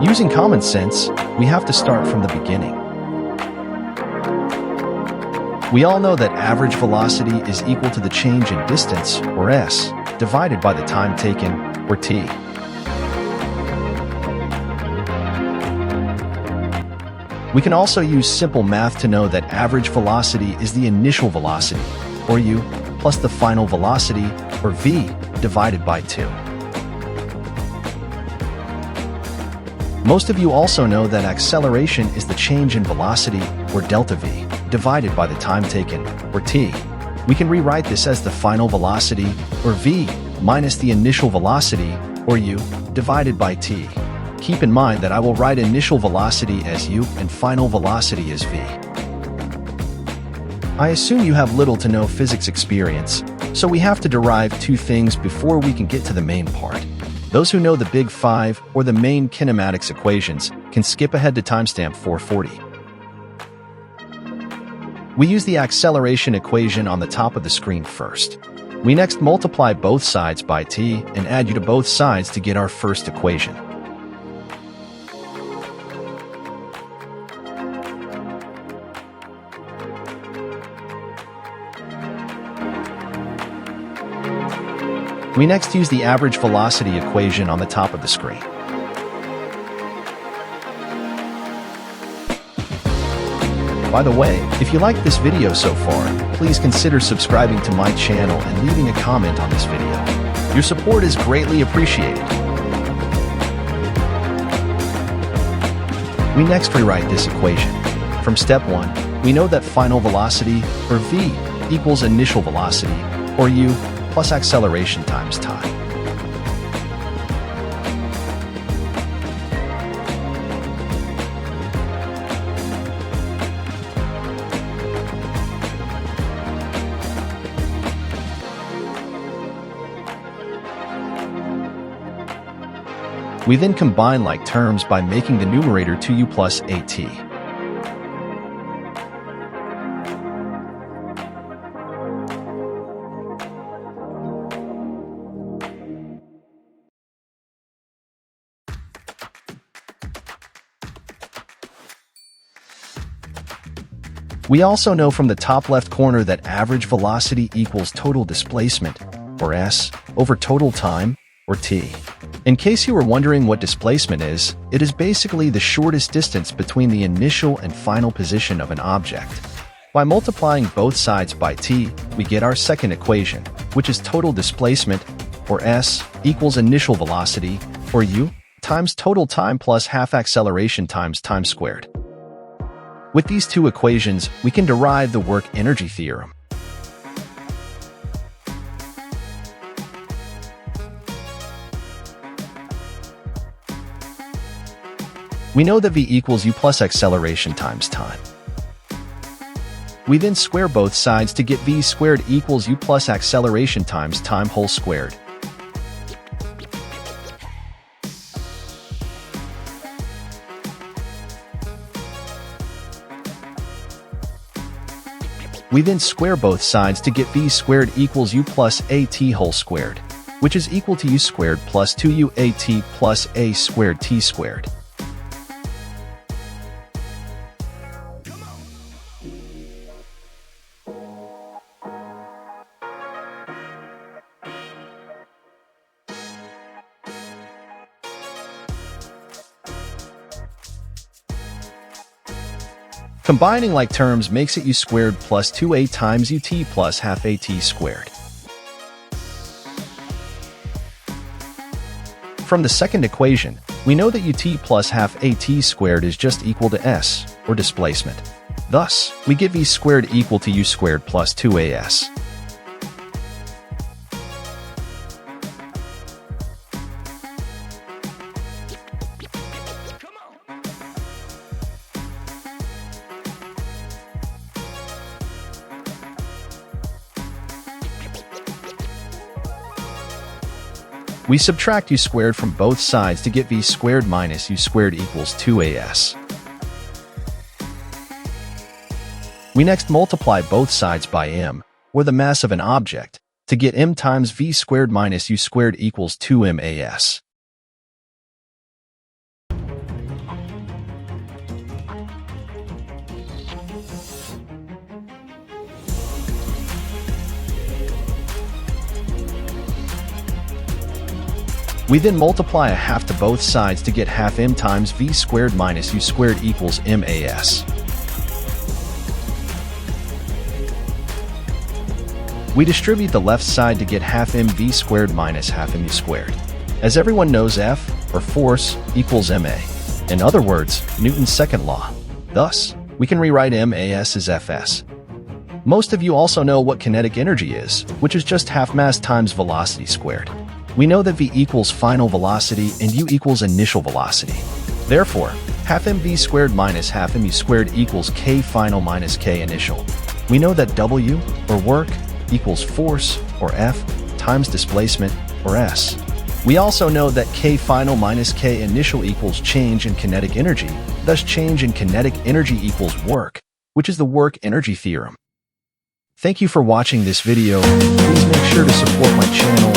Using common sense, we have to start from the beginning. We all know that average velocity is equal to the change in distance, or s, divided by the time taken, or t. We can also use simple math to know that average velocity is the initial velocity, or u, plus the final velocity, or v, divided by 2. Most of you also know that acceleration is the change in velocity, or delta v, divided by the time taken, or t. We can rewrite this as the final velocity, or v, minus the initial velocity, or u, divided by t. Keep in mind that I will write initial velocity as u and final velocity as v. I assume you have little to no physics experience, so we have to derive two things before we can get to the main part. Those who know the big five or the main kinematics equations can skip ahead to timestamp 440. We use the acceleration equation on the top of the screen first. We next multiply both sides by t and add u to both sides to get our first equation. We next use the average velocity equation on the top of the screen. By the way, if you like this video so far, please consider subscribing to my channel and leaving a comment on this video. Your support is greatly appreciated. We next rewrite this equation. From step 1, we know that final velocity, or v, equals initial velocity, or u, plus acceleration times time. We then combine like terms by making the numerator 2u plus at. We also know from the top left corner that average velocity equals total displacement, or s, over total time, or t. In case you were wondering what displacement is, it is basically the shortest distance between the initial and final position of an object. By multiplying both sides by t, we get our second equation, which is total displacement, or s, equals initial velocity, or u, times total time plus half acceleration times time squared. With these two equations, we can derive the work-energy theorem. We know that v equals u plus acceleration times time. We then square both sides to get v squared equals u plus acceleration times time whole squared. We then square both sides to get v squared equals u plus at whole squared, which is equal to u squared plus 2u at plus a squared t squared. Combining like terms makes it u squared plus 2a times ut plus half at squared. From the second equation, we know that ut plus half at squared is just equal to s, or displacement. Thus, we get v squared equal to u squared plus 2as. We subtract u squared from both sides to get v squared minus u squared equals 2as. We next multiply both sides by m, or the mass of an object, to get m times v squared minus u squared equals 2mas. We then multiply a half to both sides to get half m times v squared minus u squared equals mas. We distribute the left side to get half mv squared minus half mu squared. As everyone knows, F, or force, equals ma. In other words, Newton's second law. Thus, we can rewrite mas as Fs. Most of you also know what kinetic energy is, which is just half mass times velocity squared. We know that v equals final velocity and u equals initial velocity. Therefore, half mv squared minus half mu squared equals k final minus k initial. We know that w, or work, equals force, or F, times displacement, or S. We also know that k final minus k initial equals change in kinetic energy, thus change in kinetic energy equals work, which is the work energy theorem. Thank you for watching this video. Please make sure to support my channel